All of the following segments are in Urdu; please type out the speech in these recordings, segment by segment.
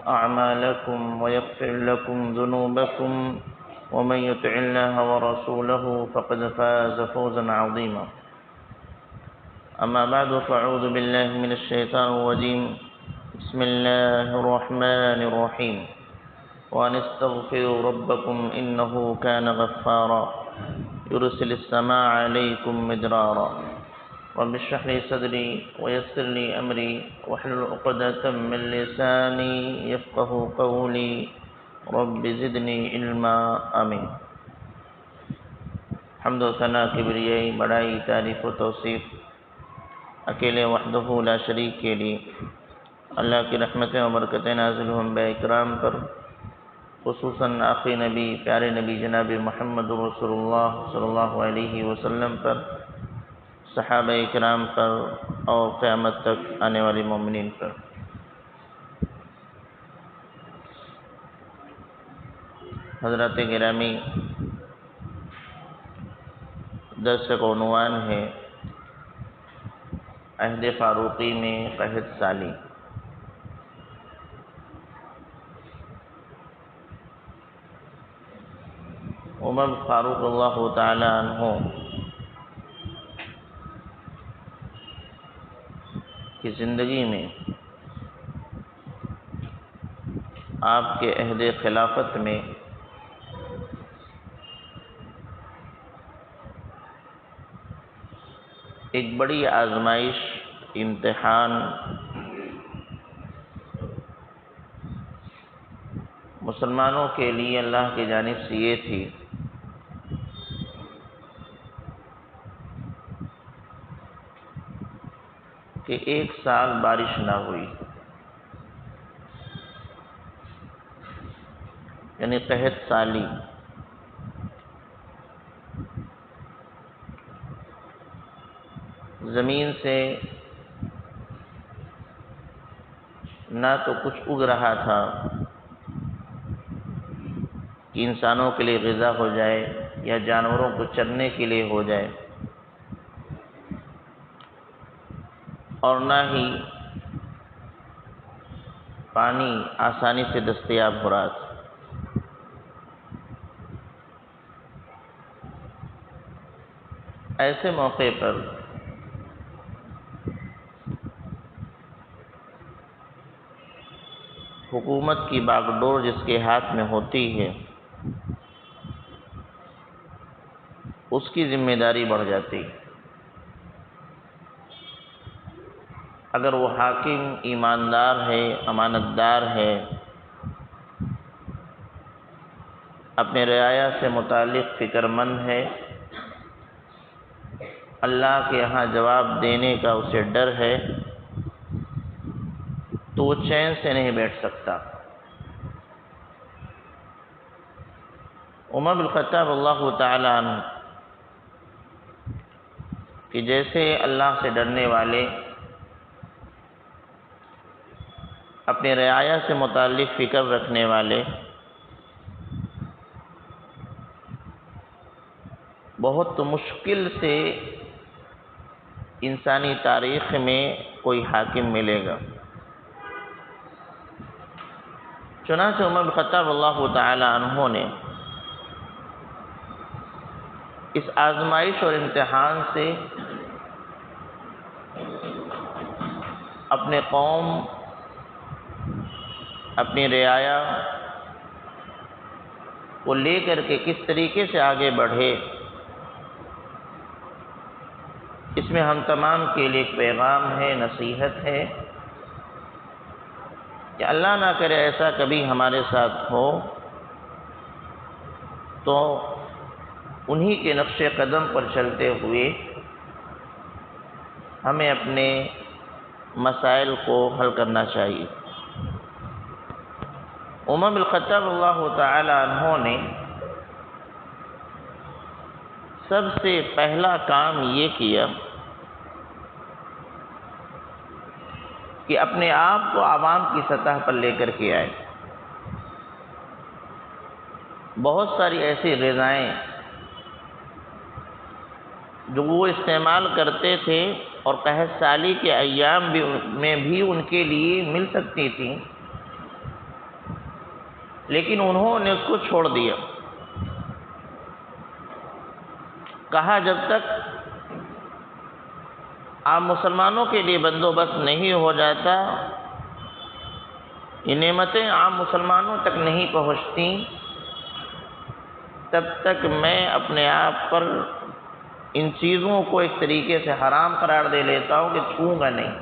أعمالكم ويغفر لكم ذنوبكم ومن يطع الله ورسوله فقد فاز فوزا عظيما. أما بعد فأعوذ بالله من الشيطان الرجيم. بسم الله الرحمن الرحيم. وأن استغفروا ربكم إنه كان غفارا يرسل السماء عليكم مدرارا رب اشرح لي صدري ويسر لي أمري واحلل عقدة من لساني يفقه قولي رب زدني علما آمین. حمد و ثنا کبریائی بڑائی تعریف و توصیف اکیلے وحدہ لا شریک کے لیے. اللہ کی رحمتیں و برکتیں نازل ہوں انبیاء اکرام پر، خصوصاً آخری نبی پیارے نبی جناب محمد رسول اللہ صلی اللہ علیہ وسلم پر، صحابہ اکرام پر اور قیامت تک آنے والی مومنین پر. حضرات گرامی، درس کا عنوان ہے عہد فاروقی میں قحط سالی. عمر فاروق اللہ تعالی عنہ کی زندگی میں آپ کے عہد خلافت میں ایک بڑی آزمائش، امتحان مسلمانوں کے لیے اللہ کی جانب سے یہ تھی کہ 1 سال بارش نہ ہوئی، یعنی قحط سالی. زمین سے نہ تو کچھ اگ رہا تھا کہ انسانوں کے لیے غذا ہو جائے یا جانوروں کو چرنے کے لیے ہو جائے، اور نہ ہی پانی آسانی سے دستیاب ہو رہا تھا. ایسے موقع پر حکومت کی باغ ڈور جس کے ہاتھ میں ہوتی ہے، اس کی ذمہ داری بڑھ جاتی. اگر وہ حاکم ایماندار ہے، امانت دار ہے، اپنے رعایا سے متعلق فکر مند ہے، اللہ کے یہاں جواب دینے کا اسے ڈر ہے، تو وہ چین سے نہیں بیٹھ سکتا. عمر بن الخطاب اللہ تعالی عنہ کہ جیسے اللہ سے ڈرنے والے، اپنے رعایا سے متعلق فکر رکھنے والے، بہت مشکل سے انسانی تاریخ میں کوئی حاکم ملے گا. چنانچہ عمر بن الخطاب اللہ تعالی عنہ نے اس آزمائش اور امتحان سے اپنے قوم، اپنی رعایا کو لے کر کے کس طریقے سے آگے بڑھے، اس میں ہم تمام کے لیے ایک پیغام ہے، نصیحت ہے کہ اللہ نہ کرے ایسا کبھی ہمارے ساتھ ہو تو انہی کے نقش قدم پر چلتے ہوئے ہمیں اپنے مسائل کو حل کرنا چاہیے. عمر بن الخطاب اللہ تعالی عنہ نے سب سے پہلا کام یہ کیا کہ اپنے آپ کو عوام کی سطح پر لے کر کے آئے. بہت ساری ایسی غذائیں جو وہ استعمال کرتے تھے اور قحط سالی کے ایام میں بھی ان کے لیے مل سکتی تھیں، لیکن انہوں نے اس کو چھوڑ دیا. کہا جب تک عام مسلمانوں کے لیے بندوبست نہیں ہو جاتا، یہ نعمتیں عام مسلمانوں تک نہیں پہنچتی، تب تک میں اپنے آپ پر ان چیزوں کو ایک طریقے سے حرام قرار دے لیتا ہوں کہ چھوؤں گا نہیں.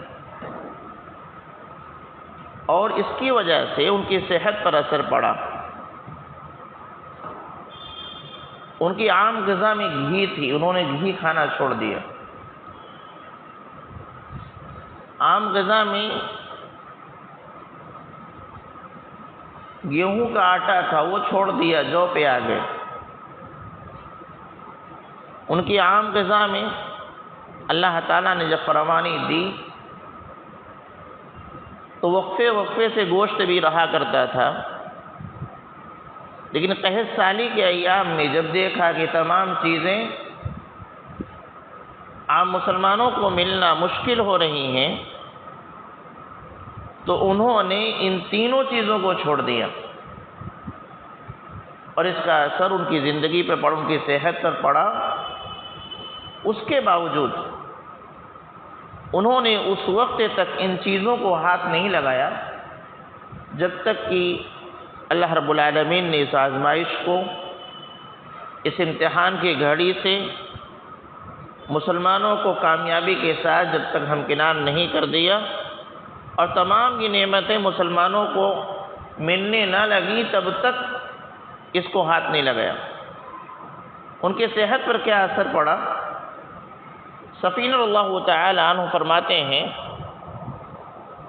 اور اس کی وجہ سے ان کی صحت پر اثر پڑا. ان کی عام غذا میں گھی تھی، انہوں نے گھی کھانا چھوڑ دیا. عام غذا میں گیہوں کا آٹا تھا، وہ چھوڑ دیا، جو پہ آ گئے. ان کی عام غذا میں اللہ تعالیٰ نے جب فراوانی دی تو وقفے وقفے سے گوشت بھی رہا کرتا تھا، لیکن قحط سالی کے ایام میں جب دیکھا کہ تمام چیزیں عام مسلمانوں کو ملنا مشکل ہو رہی ہیں تو انہوں نے ان تینوں چیزوں کو چھوڑ دیا، اور اس کا اثر ان کی زندگی پہ پڑا، ان کی صحت پر پڑا. اس کے باوجود انہوں نے اس وقت تک ان چیزوں کو ہاتھ نہیں لگایا جب تک کہ اللہ رب العالمین نے اس آزمائش کو، اس امتحان کی گھڑی سے مسلمانوں کو کامیابی کے ساتھ جب تک ہمکنار نہیں کر دیا اور تمام یہ نعمتیں مسلمانوں کو ملنے نہ لگی تب تک اس کو ہاتھ نہیں لگایا. ان کی صحت پر کیا اثر پڑا؟ سفینہ اللہ تعالی عنہ فرماتے ہیں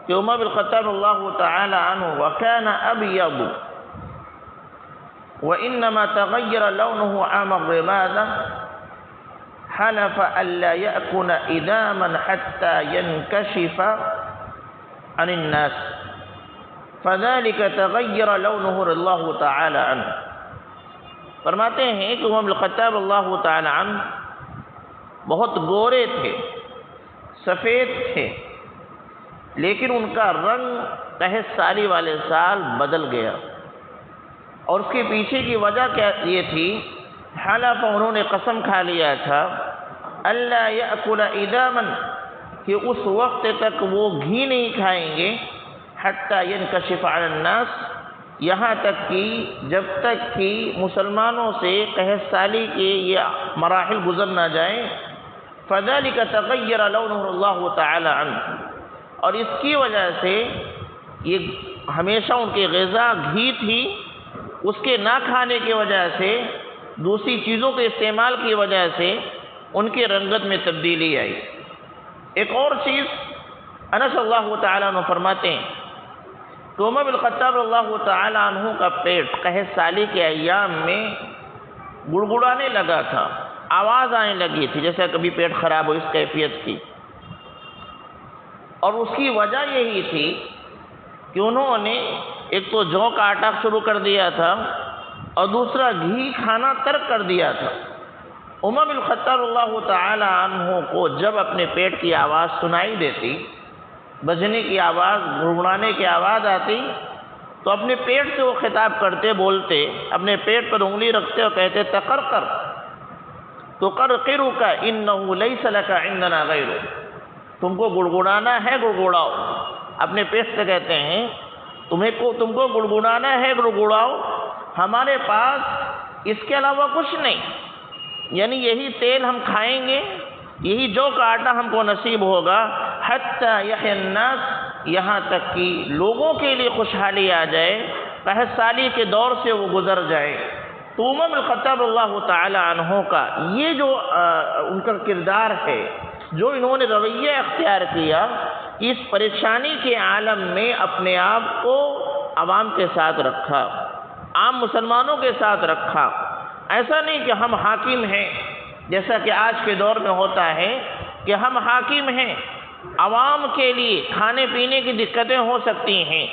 کہ عمر بن الخطاب اللہ تعالی عنہ وكان ابيض وانما تغير لونه عام الرمادة حلف الا يأكل اداما حتى ينكشف عن الناس فذلك تغير لونه رضي الله تعالی عنہ. فرماتے ہیں کہ عمر بن الخطاب اللہ تعالی عنہ بہت گورے تھے، سفید تھے، لیکن ان کا رنگ قحط سالی والے سال بدل گیا. اور اس کے پیچھے کی وجہ کیا یہ تھی؟ حلف، انہوں نے قسم کھا لیا تھا، اللہ یأکل اداما، کہ اس وقت تک وہ گھی نہیں کھائیں گے، حتی ینکشف علی الناس، یہاں تک کہ جب تک کہ مسلمانوں سے قحط سالی کے یہ مراحل گزر نہ جائیں. فذلك تغیر لونہ اللہ تعالی عنہ، اور اس کی وجہ سے یہ ہمیشہ ان کی غذا گھی تھی، اس کے نہ کھانے کی وجہ سے، دوسری چیزوں کے استعمال کی وجہ سے ان کی رنگت میں تبدیلی آئی. ایک اور چیز انس اللہ تعالیٰ عنہ فرماتے ہیں کہ عمر بن الخطاب اللہ تعالیٰ عنہ کا پیٹ قحط سالی کے ایام میں گڑگڑانے لگا تھا، آواز آنے لگی تھی جیسے کبھی پیٹ خراب ہو، اس کیفیت کی. اور اس کی وجہ یہی تھی کہ انہوں نے ایک تو جو کا آٹا شروع کر دیا تھا اور دوسرا گھی کھانا ترک کر دیا تھا. عمر بن الخطاب اللہ تعالی عنہ کو جب اپنے پیٹ کی آواز سنائی دیتی، بجنے کی آواز، گڑگڑانے کی آواز آتی، تو اپنے پیٹ سے وہ خطاب کرتے، بولتے، اپنے پیٹ پر انگلی رکھتے اور کہتے تقرقر تقرقرک انہ لیس لک عندنا غیر، تم کو گڑگڑانا ہے گڑگڑاؤ. اپنے پیٹ سے کہتے ہیں تم کو گڑگڑانا ہے گڑگڑاؤ، ہمارے پاس اس کے علاوہ کچھ نہیں، یعنی یہی تیل ہم کھائیں گے، یہی جو کا آٹا ہم کو نصیب ہوگا. حتی یحیی الناس، یہاں تک کہ لوگوں کے لیے خوشحالی آ جائے، قحط سالی کے دور سے وہ گزر جائے. تو عمر بن الخطاب اللہ تعالی عنہ کا یہ جو ان کا کردار ہے، جو انہوں نے رویہ اختیار کیا، اس پریشانی کے عالم میں اپنے آپ کو عوام کے ساتھ رکھا، عام مسلمانوں کے ساتھ رکھا. ایسا نہیں کہ ہم حاکم ہیں، جیسا کہ آج کے دور میں ہوتا ہے کہ ہم حاکم ہیں، عوام کے لیے کھانے پینے کی دقتیں ہو سکتی ہیں،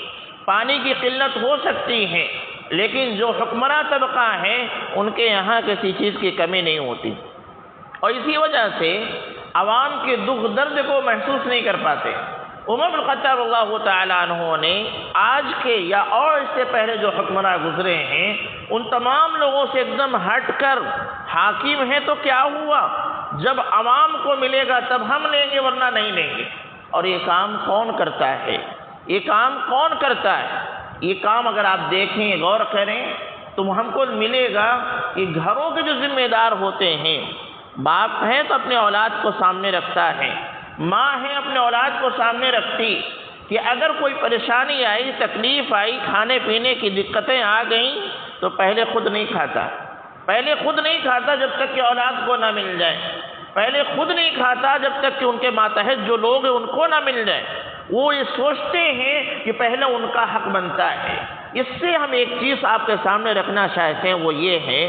پانی کی قلت ہو سکتی ہے، لیکن جو حکمراں طبقہ ہے ان کے یہاں کسی چیز کی کمی نہیں ہوتی. اور اسی وجہ سے عوام کے دکھ درد کو محسوس نہیں کر پاتے. عمر بن الخطاب رضی اللہ تعالیٰ عنہ نے آج کے یا اور اس سے پہلے جو حکمراں گزرے ہیں ان تمام لوگوں سے ایک دم ہٹ کر حاکم ہیں، تو کیا ہوا؟ جب عوام کو ملے گا تب ہم لیں گے، ورنہ نہیں لیں گے۔ اور یہ کام کون کرتا ہے؟ یہ کام کون کرتا ہے؟ یہ کام اگر آپ دیکھیں، غور کریں تو ہم کو ملے گا کہ گھروں کے جو ذمہ دار ہوتے ہیں، باپ ہے تو اپنے اولاد کو سامنے رکھتا ہے، ماں ہے اپنے اولاد کو سامنے رکھتی کہ اگر کوئی پریشانی آئی، تکلیف آئی، کھانے پینے کی دقتیں آ گئیں تو پہلے خود نہیں کھاتا، پہلے خود نہیں کھاتا جب تک کہ اولاد کو نہ مل جائے، پہلے خود نہیں کھاتا جب تک کہ ان کے ماتحت جو لوگ ہیں ان کو نہ مل جائے۔ وہ یہ سوچتے ہیں کہ پہلے ان کا حق بنتا ہے۔ اس سے ہم ایک چیز آپ کے سامنے رکھنا چاہتے ہیں، وہ یہ ہے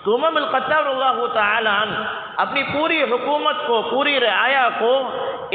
کہ عمر بن الخطاب رضی اللہ تعالیٰ عنہ اپنی پوری حکومت کو، پوری رعایا کو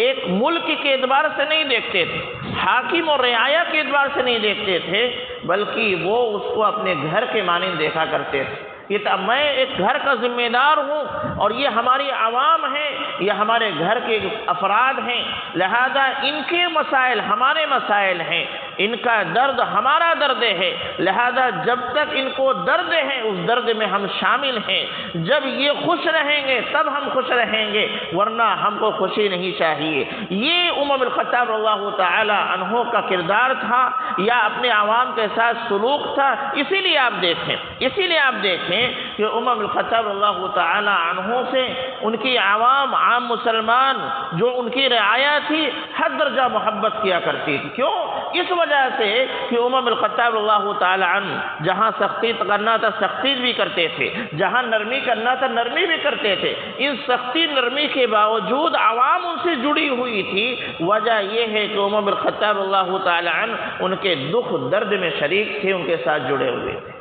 ایک ملک کے اعتبار سے نہیں دیکھتے تھے، حاکم اور رعایا کے اعتبار سے نہیں دیکھتے تھے، بلکہ وہ اس کو اپنے گھر کے مانند دیکھا کرتے تھے کہ میں ایک گھر کا ذمہ دار ہوں اور یہ ہماری عوام ہے، یہ ہمارے گھر کے افراد ہیں، لہذا ان کے مسائل ہمارے مسائل ہیں، ان کا درد ہمارا درد ہے، لہذا جب تک ان کو درد ہے اس درد میں ہم شامل ہیں، جب یہ خوش رہیں گے تب ہم خوش رہیں گے، ورنہ ہم کو خوشی نہیں چاہیے۔ یہ عمر بن الخطاب رضی اللہ تعالی عنہ کا کردار تھا یا اپنے عوام کے ساتھ سلوک تھا۔ اسی لیے آپ دیکھیں کہ عمر بن الخطاب رضی اللہ تعالی عنہ سے ان کی عوام، عام مسلمان جو ان کی رعایا تھی، حد درجہ محبت کیا کرتی تھی۔ کیوں؟ اس وجہ سے کہ عمر بن الخطاب رضی اللہ تعالی عنہ جہاں سختی کرنا تھا سختی بھی کرتے تھے، جہاں نرمی کرنا تھا نرمی بھی کرتے تھے۔ ان سختی نرمی کے باوجود عوام ان سے جڑی ہوئی تھی۔ وجہ یہ ہے کہ عمر بن الخطاب رضی اللہ تعالی عنہ ان کے دکھ درد میں شریک تھے، ان کے ساتھ جڑے ہوئے تھے۔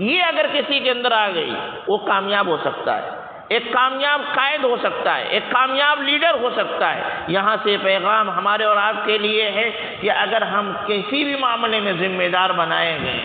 یہ اگر کسی کے اندر آ گئی وہ کامیاب ہو سکتا ہے، ایک کامیاب قائد ہو سکتا ہے، ایک کامیاب لیڈر ہو سکتا ہے۔ یہاں سے پیغام ہمارے اور آپ کے لیے ہے کہ اگر ہم کسی بھی معاملے میں ذمہ دار بنائے گئے،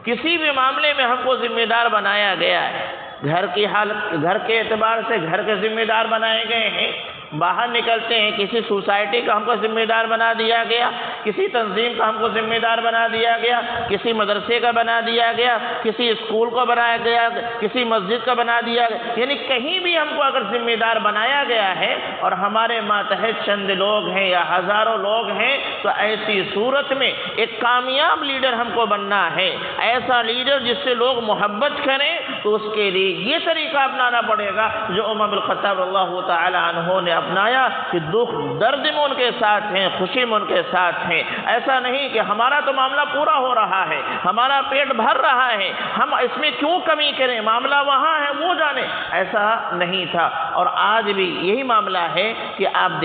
کسی بھی معاملے میں ہم کو ذمہ دار بنایا گیا ہے، گھر کی حالت، گھر کے اعتبار سے گھر کے ذمہ دار بنائے گئے ہیں، باہر نکلتے ہیں کسی سوسائٹی کا ہم کو ذمہ دار بنا دیا گیا، کسی تنظیم کا ہم کو ذمہ دار بنا دیا گیا، کسی مدرسے کا بنا دیا گیا، کسی اسکول کو بنایا گیا، کسی مسجد کا بنا دیا گیا، یعنی کہیں بھی ہم کو اگر ذمہ دار بنایا گیا ہے اور ہمارے ماتحت چند لوگ ہیں یا ہزاروں لوگ ہیں، تو ایسی صورت میں ایک کامیاب لیڈر ہم کو بننا ہے، ایسا لیڈر جس سے لوگ محبت کریں، تو اس کے لیے یہ طریقہ اپنانا پڑے گا جو عمر بن الخطاب رضی اللہ تعالی عنہ نے اپنایا کہ دکھ درد میں ان کے ساتھ ہیں، خوشی میں ان کے ساتھ ہیں۔ ایسا نہیں کہ ہمارا تو معاملہ پورا ہو رہا ہے، ہمارا پیٹ بھر رہا ہے، ہم اس میں کیوں کمی کریں، معاملہ وہاں ہے وہ جانے، ایسا نہیں تھا۔ اور آج بھی یہی معاملہ ہے کہ آپ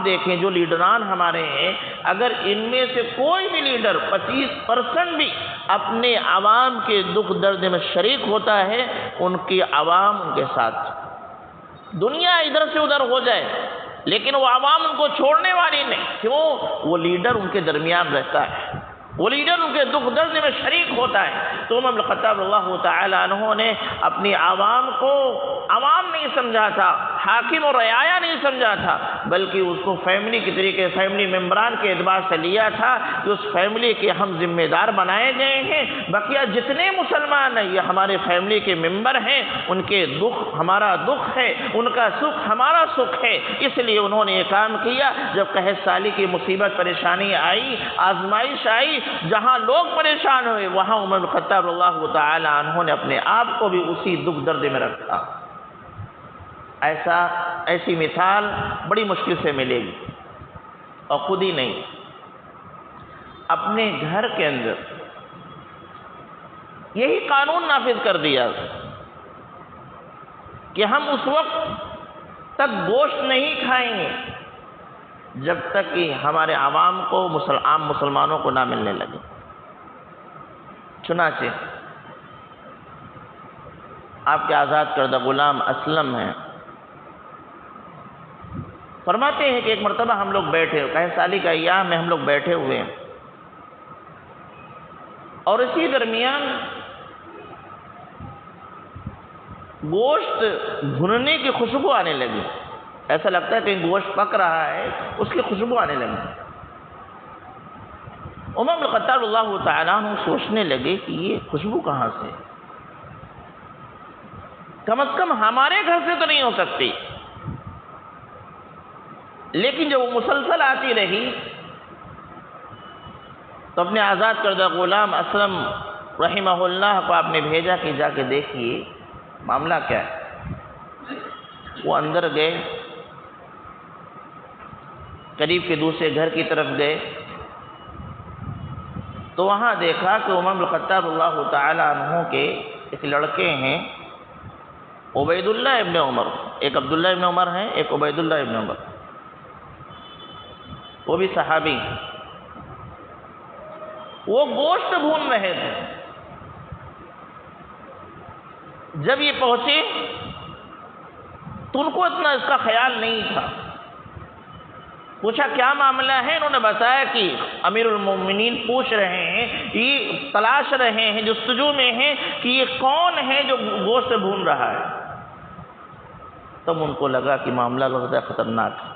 دیکھیں جو لیڈران ہمارے ہیں، اگر ان میں سے کوئی بھی لیڈر 25% بھی اپنے عوام کے دکھ درد میں شریک ہوتا ہے، ان کی عوام ان کے ساتھ، دنیا ادھر سے ادھر ہو جائے لیکن وہ عوام ان کو چھوڑنے والی نہیں۔ کیوں؟ وہ لیڈر ان کے درمیان رہتا ہے، وہ لیڈر ان کے دکھ درد میں شریک ہوتا ہے۔ تو عمر بن الخطاب رضی اللہ تعالی عنہ نے اپنی عوام کو عوام نہیں سمجھا تھا، حاکم اور رعایا نہیں سمجھا تھا، بلکہ اس کو فیملی کے طریقے، فیملی ممبران کے اعتبار سے لیا تھا کہ اس فیملی کے ہم ذمہ دار بنائے گئے ہیں، بقیہ جتنے مسلمان ہیں یہ ہمارے فیملی کے ممبر ہیں، ان کے دکھ ہمارا دکھ ہے، ان کا سکھ ہمارا سکھ ہے۔ اس لیے انہوں نے یہ کام کیا۔ جب قحط سالی کی مصیبت پریشانی آئی، آزمائش آئی، جہاں لوگ پریشان ہوئے، وہاں عمر بن الخطاب رضی اللہ تعالی عنہ نے اپنے آپ کو بھی اسی دکھ درد میں رکھا۔ ایسی مثال بڑی مشکل سے ملے گی، اور خود ہی نہیں، اپنے گھر کے اندر یہی قانون نافذ کر دیا کہ ہم اس وقت تک گوشت نہیں کھائیں گے جب تک کہ ہمارے عوام کو، عام مسلمانوں کو نہ ملنے لگے۔ چنانچہ آپ کے آزاد کردہ غلام اسلم ہیں، فرماتے ہیں کہ ایک مرتبہ ہم لوگ بیٹھے، قحط سالی کا ایام میں ہم لوگ بیٹھے ہوئے ہیں، اور اسی درمیان گوشت بھننے کی خوشبو آنے لگی، ایسا لگتا ہے کہ گوشت پک رہا ہے، اس کی خوشبو آنے لگی۔ عمر بن الخطاب اللہ تعالیٰ عنہ سوچنے لگے کہ یہ خوشبو کہاں سے، کم از کم ہمارے گھر سے تو نہیں ہو سکتی۔ لیکن جب وہ مسلسل آتی رہی تو اپنے آزاد کردہ غلام اسلم رحمہ اللہ کو آپ نے بھیجا کہ جا کے دیکھیے معاملہ کیا ہے۔ وہ اندر گئے، قریب کے دوسرے گھر کی طرف گئے تو وہاں دیکھا کہ عمر بن الخطاب اللہ تعالی عنہ کے ایک لڑکے ہیں عبید اللہ ابن عمر، ایک عبداللہ ابن عمر ہیں، ایک عبید اللہ ابن عمر، وہ بھی صحابی، وہ گوشت بھون رہے تھے۔ جب یہ پہنچے تو ان کو اتنا اس کا خیال نہیں تھا، پوچھا کیا معاملہ ہے، انہوں نے بتایا کہ امیر المومنین پوچھ رہے ہیں، یہ تلاش رہے ہیں، جستجو میں ہیں کہ یہ کون ہے جو گوشت بھون رہا ہے۔ تب ان کو لگا کہ معاملہ بہت خطرناک ہے۔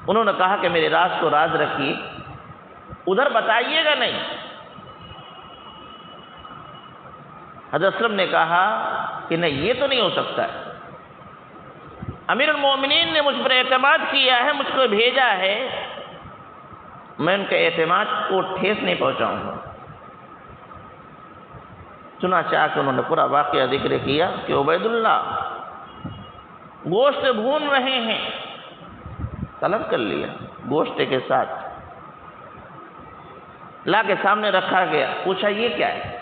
انہوں نے کہا کہ میرے راز کو راز رکھیے، ادھر بتائیے گا نہیں۔ حضرت اسلم نے کہا کہ نہیں، یہ تو نہیں ہو سکتا ہے، امیر المومنین نے مجھ پر اعتماد کیا ہے، مجھ کو بھیجا ہے، میں ان کے اعتماد کو ٹھیس نہیں پہنچاؤں گا۔ چنانچہ آ کے انہوں نے پورا واقعہ ذکر کیا کہ عبید اللہ گوشت بھون رہے ہیں، طلب کر لیا گوشت کے ساتھ، لا کے سامنے رکھا گیا، پوچھا یہ کیا ہے،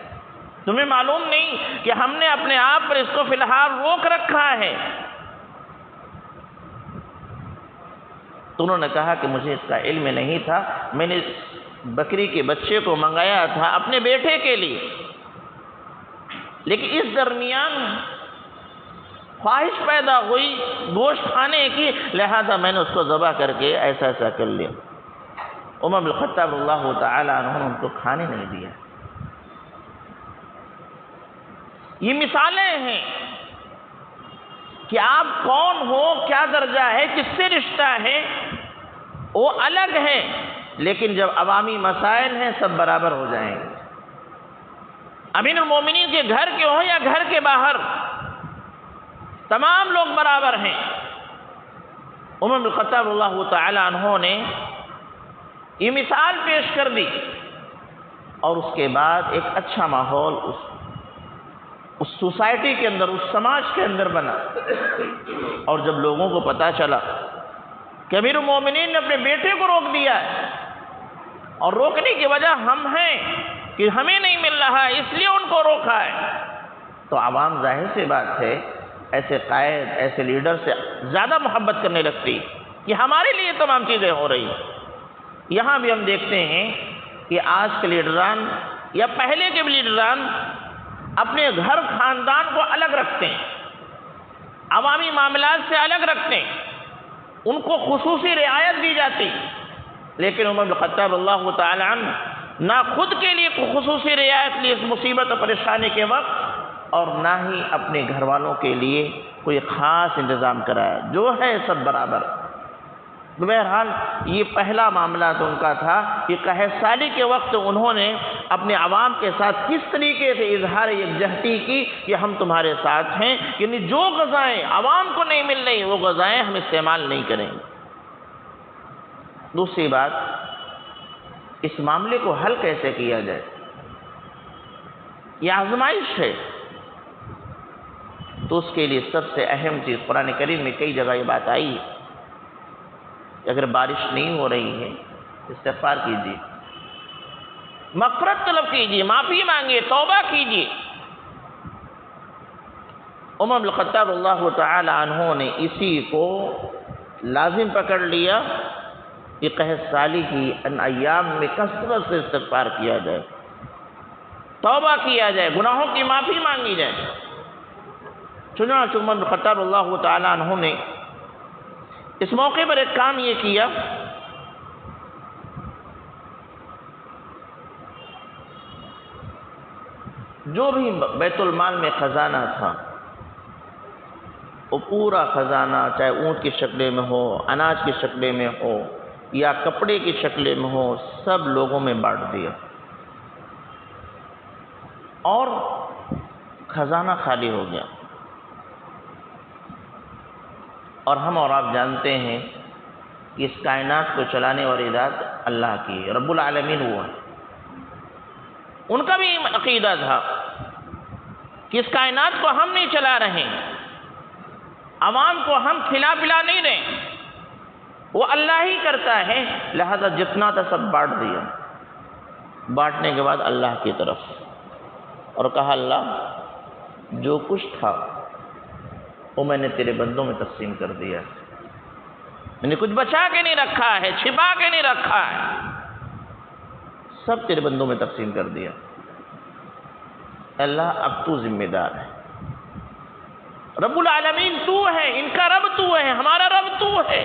تمہیں معلوم نہیں کہ ہم نے اپنے آپ پر اس کو فی الحال روک رکھا ہے؟ تو انہوں نے کہا کہ مجھے اس کا علم نہیں تھا، میں نے بکری کے بچے کو منگایا تھا اپنے بیٹے کے لیے، لیکن اس درمیان خواہش پیدا ہوئی گوشت کھانے کی، لہذا میں نے اس کو ذبح کر کے ایسا ایسا کر لیا۔ عمر بن الخطاب اللہ تعالی عنہ نے ان کو کھانے نہیں دیا۔ یہ مثالیں ہیں کہ آپ کون ہو، کیا درجہ ہے، کس سے رشتہ ہے، وہ الگ ہے، لیکن جب عوامی مسائل ہیں سب برابر ہو جائیں گے۔ امیر المومنین کے گھر کے ہوں یا گھر کے باہر، تمام لوگ برابر ہیں۔ عمر بن الخطاب اللہ تعالی عنہ نے یہ مثال پیش کر دی، اور اس کے بعد ایک اچھا ماحول اس سوسائٹی کے اندر، اس سماج کے اندر بنا۔ اور جب لوگوں کو پتا چلا کہ امیر المومنین نے اپنے بیٹے کو روک دیا ہے، اور روکنے کی وجہ ہم ہیں کہ ہمیں نہیں مل رہا ہے اس لیے ان کو روکا ہے، تو عوام ظاہر سی بات ہے ایسے قائد، ایسے لیڈر سے زیادہ محبت کرنے لگتی کہ ہمارے لیے تمام چیزیں ہو رہی ہیں۔ یہاں بھی ہم دیکھتے ہیں کہ آج کے لیڈران یا پہلے کے بھی لیڈران اپنے گھر خاندان کو الگ رکھتے ہیں، عوامی معاملات سے الگ رکھتے ہیں، ان کو خصوصی رعایت دی جاتی، لیکن عمر بن الخطاب اللہ تعالی عنہ نہ خود کے لیے خصوصی رعایت لی اس مصیبت اور پریشانی کے وقت، اور نہ ہی اپنے گھر والوں کے لیے کوئی خاص انتظام کرایا، جو ہے سب برابر۔ بہرحال یہ پہلا معاملہ تو ان کا تھا کہ قحط سالی کے وقت انہوں نے اپنے عوام کے ساتھ کس طریقے سے اظہار یکجہتی کی کہ ہم تمہارے ساتھ ہیں، یعنی جو غذائیں عوام کو نہیں مل رہی وہ غذائیں ہم استعمال نہیں کریں گے۔ دوسری بات، اس معاملے کو حل کیسے کیا جائے، یہ آزمائش ہے، تو اس کے لیے سب سے اہم چیز قرآن کریم میں کئی جگہ یہ بات آئی ہے کہ اگر بارش نہیں ہو رہی ہے استغفار کیجیے، مغفرت طلب کیجیے، معافی مانگیے، توبہ کیجیے۔ عمر بن الخطاب اللہ تعالی عنہ نے اسی کو لازم پکڑ لیا کہ قحط سالی کی ان ایام میں کثرت سے استغفار کیا جائے، توبہ کیا جائے، گناہوں کی معافی مانگی جائے۔ چنانچہ عمر بن الخطاب اللہ تعالی عنہ نے اس موقع پر ایک کام یہ کیا، جو بھی بیت المال میں خزانہ تھا وہ پورا خزانہ، چاہے اونٹ کی شکل میں ہو، اناج کی شکل میں ہو، یا کپڑے کی شکل میں ہو، سب لوگوں میں بانٹ دیا اور خزانہ خالی ہو گیا۔ اور ہم اور آپ جانتے ہیں کہ اس کائنات کو چلانے والی ذات اللہ کی ہے، رب العالمین ہوا۔ ان کا بھی عقیدہ تھا کہ اس کائنات کو ہم نہیں چلا رہے، عوام کو ہم کھلا پلا نہیں رہے، وہ اللہ ہی کرتا ہے، لہذا جتنا تھا سب بانٹ دیا۔ بانٹنے کے بعد اللہ کی طرف اور کہا اللہ جو کچھ تھا وہ میں نے تیرے بندوں میں تقسیم کر دیا، میں نے کچھ بچا کے نہیں رکھا ہے، چھپا کے نہیں رکھا ہے، سب تیرے بندوں میں تقسیم کر دیا۔ اللہ اب تو ذمہ دار ہے، رب العالمین تو ہے، ان کا رب تو ہے، ہمارا رب تو ہے۔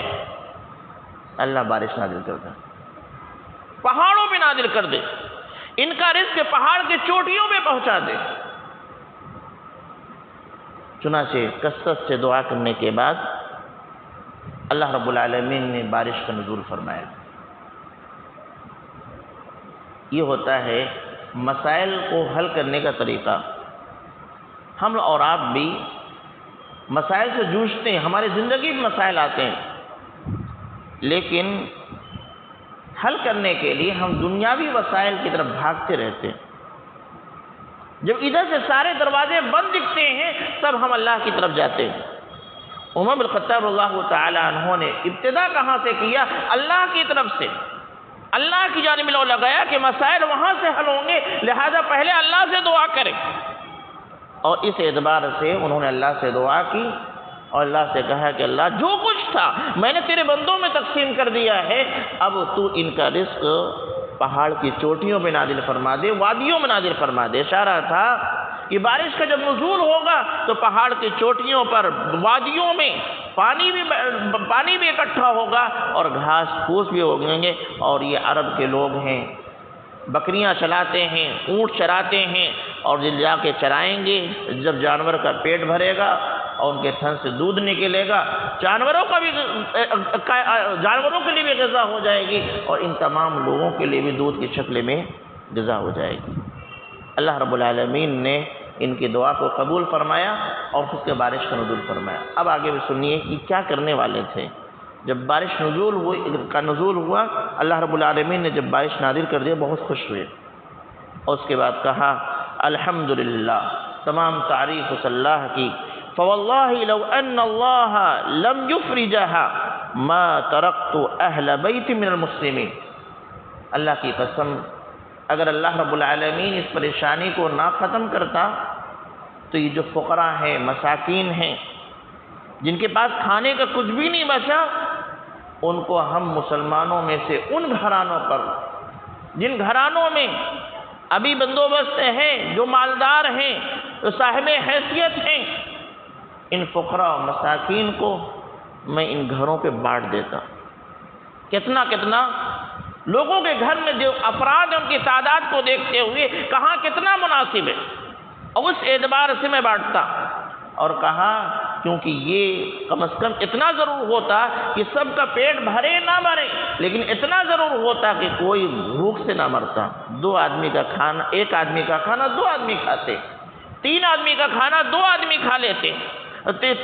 اللہ بارش نازل کر دے، پہاڑوں پہ نازل کر دے، ان کا رزق پہاڑ کے چوٹیوں پہ پہنچا دے۔ چنانچہ کثرت سے دعا کرنے کے بعد اللہ رب العالمین نے بارش کا نزول فرمایا۔ یہ ہوتا ہے مسائل کو حل کرنے کا طریقہ۔ ہم اور آپ بھی مسائل سے جوجھتے ہیں، ہماری زندگی میں مسائل آتے ہیں، لیکن حل کرنے کے لیے ہم دنیاوی وسائل کی طرف بھاگتے رہتے ہیں۔ جب ادھر سے سارے دروازے بند دکھتے ہیں تب ہم اللہ کی طرف جاتے ہیں۔ عمر بن الخطاب اللہ تعالی عنہ نے ابتدا کہاں سے کیا؟ اللہ کی طرف سے، اللہ کی جانب لو لگایا کہ مسائل وہاں سے حل ہوں گے، لہذا پہلے اللہ سے دعا کریں۔ اور اس اعتبار سے انہوں نے اللہ سے دعا کی اور اللہ سے کہا کہ اللہ جو کچھ تھا میں نے تیرے بندوں میں تقسیم کر دیا ہے، اب تو ان کا رزق پہاڑ کی چوٹیوں پہ نازل فرما دے، وادیوں میں نازل فرما دے۔ اشارہ تھا کہ بارش کا جب نزول ہوگا تو پہاڑ کی چوٹیوں پر، وادیوں میں پانی بھی اکٹھا ہوگا اور گھاس پھوس بھی ہوگیں گے۔ اور یہ عرب کے لوگ ہیں، بکریاں چلاتے ہیں، اونٹ چراتے ہیں، اور جب جا کے چرائیں گے، جب جانور کا پیٹ بھرے گا اور ان کے تھن سے دودھ نکلے گا، جانوروں کے لیے بھی غذا ہو جائے گی اور ان تمام لوگوں کے لیے بھی دودھ کی شکل میں غذا ہو جائے گی۔ اللہ رب العالمین نے ان کی دعا کو قبول فرمایا اور خود کے بارش کا نزول فرمایا۔ اب آگے بھی سنیے کہ کیا کرنے والے تھے۔ جب بارش نزول ہوا، اللہ رب العالمین نے جب بارش نازل کر دیا بہت خوش ہوئے، اور اس کے بعد کہا الحمدللہ، تمام تعریف اس اللہ کی، فواللہ لو ان اللہ لم یفرجها ما ترکت اہل بیت من المسلمین، اللہ کی قسم اگر اللہ رب العالمین اس پریشانی کو نہ ختم کرتا تو یہ جو فقراء ہیں، مساکین ہیں، جن کے پاس کھانے کا کچھ بھی نہیں بچا، ان کو ہم مسلمانوں میں سے ان گھرانوں پر، جن گھرانوں میں ابھی بندوبست ہے، جو مالدار ہیں، جو صاحب حیثیت ہیں، ان فقراء و مساکین کو میں ان گھروں پہ بانٹ دیتا۔ کتنا لوگوں کے گھر میں جو افراد ہیں ان کی تعداد کو دیکھتے ہوئے کہاں کتنا مناسب ہے، اور اس اعتبار سے میں بانٹتا۔ اور کہا کیونکہ یہ کم از کم اتنا ضرور ہوتا کہ سب کا پیٹ بھرے نہ بھرے، لیکن اتنا ضرور ہوتا کہ کوئی بھوک سے نہ مرتا۔ ایک آدمی کا کھانا 2 آدمی کھاتے، 3 آدمی کا کھانا 2 آدمی کھا لیتے،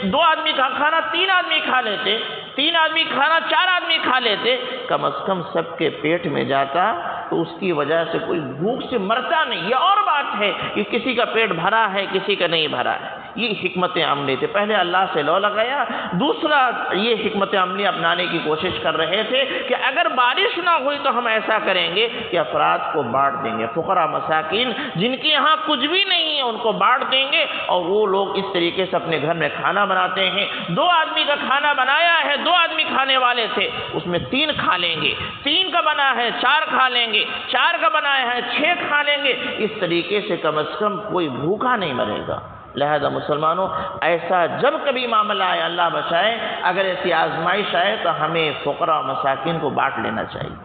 2 آدمی کا کھانا 3 آدمی کھا لیتے، 3 آدمی کھانا 4 آدمی کھا لیتے، کم از کم سب کے پیٹ میں جاتا تو اس کی وجہ سے کوئی بھوک سے مرتا نہیں۔ یہ اور بات ہے کہ کسی کا پیٹ بھرا ہے، کسی کا نہیں بھرا ہے، یہ حکمت عملی تھے۔ پہلے اللہ سے لو لگایا، دوسرا یہ حکمت عملی اپنانے کی کوشش کر رہے تھے کہ اگر بارش نہ ہوئی تو ہم ایسا کریں گے کہ افراد کو بانٹ دیں گے، فقراء مساکین جن کے یہاں کچھ بھی نہیں ہے ان کو بانٹ دیں گے، اور وہ لوگ اس طریقے سے اپنے گھر میں کھانا بناتے ہیں۔ 2 آدمی کا کھانا بنایا ہے، 2 آدمی کھانے والے تھے، اس میں 3 کھا لیں گے، 3 کا بنا ہے 4 کھا لیں گے، 4 کا بنایا ہے 6 کھا لیں گے۔ اس طریقے سے کم از کم کوئی بھوکا نہیں مرے گا۔ لہذا مسلمانوں، ایسا جب کبھی معاملہ آئے، اللہ بچائے، اگر ایسی آزمائش آئے تو ہمیں فقراء و مساکین کو بانٹ لینا چاہیے۔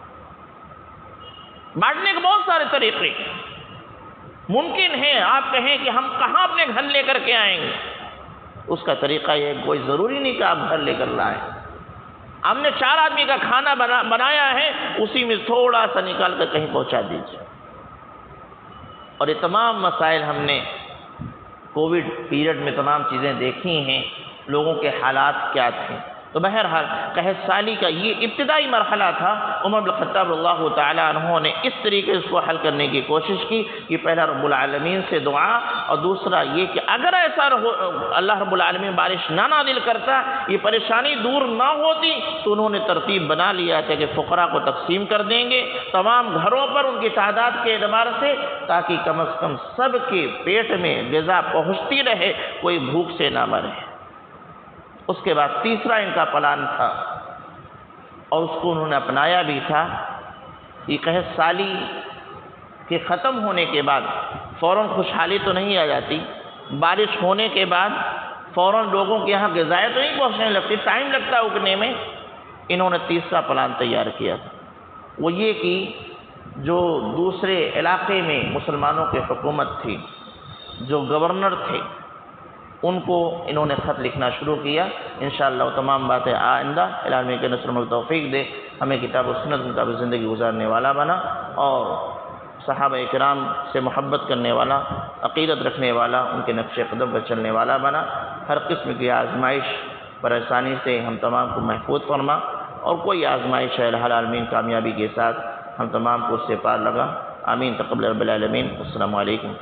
بانٹنے کے بہت سارے طریقے ممکن ہیں۔ آپ کہیں کہ ہم کہاں اپنے گھر لے کر کے آئیں گے، اس کا طریقہ یہ کوئی ضروری نہیں کہ آپ گھر لے کر لائیں، ہم نے 4 آدمی کا کھانا بنایا ہے، اسی میں تھوڑا سا نکال کر کہیں پہنچا دیجیے۔ اور یہ تمام مسائل ہم نے کووڈ پیریڈ میں تمام چیزیں دیکھی ہیں، لوگوں کے حالات کیا تھے۔ تو بہرحال قحط سالی کا یہ ابتدائی مرحلہ تھا۔ عمر بن الخطاب رضی اللہ تعالیٰ عنہ نے اس طریقے سے اس کو حل کرنے کی کوشش کی کہ پہلا رب العالمین سے دعا، اور دوسرا یہ کہ اگر ایسا اللہ رب العالمین بارش نہ نازل کرتا، یہ پریشانی دور نہ ہوتی، تو انہوں نے ترتیب بنا لیا تھا کہ فقراء کو تقسیم کر دیں گے تمام گھروں پر ان کی تعداد کے اعتبار سے، تاکہ کم از کم سب کے پیٹ میں غذا پہنچتی رہے، کوئی بھوک سے نہ مرے۔ اس کے بعد تیسرا ان کا پلان تھا، اور اس کو انہوں نے اپنایا بھی تھا، یہ قحط سالی کے ختم ہونے کے بعد فوراً خوشحالی تو نہیں آ جاتی، بارش ہونے کے بعد فوراً لوگوں کے یہاں غذائیں تو نہیں پہنچنے لگتی، ٹائم لگتا ہے اگنے میں۔ انہوں نے تیسرا پلان تیار کیا تھا، وہ یہ کہ جو دوسرے علاقے میں مسلمانوں کی حکومت تھی، جو گورنر تھے، ان کو انہوں نے خط لکھنا شروع کیا۔ انشاءاللہ وہ تمام باتیں آئندہ العالمین کے نصر و توفیق دے ہمیں کتاب و سنت کے مطابق زندگی گزارنے والا بنا، اور صحابہ کرام سے محبت کرنے والا، عقیدت رکھنے والا، ان کے نقش قدم پر چلنے والا بنا۔ ہر قسم کی آزمائش پریشانی سے ہم تمام کو محفوظ فرما، اور کوئی آزمائش ہے الہ العالمین کامیابی کے ساتھ ہم تمام کو اس سے پار لگا۔ آمین تقبل رب العالمین۔ السلام علیکم۔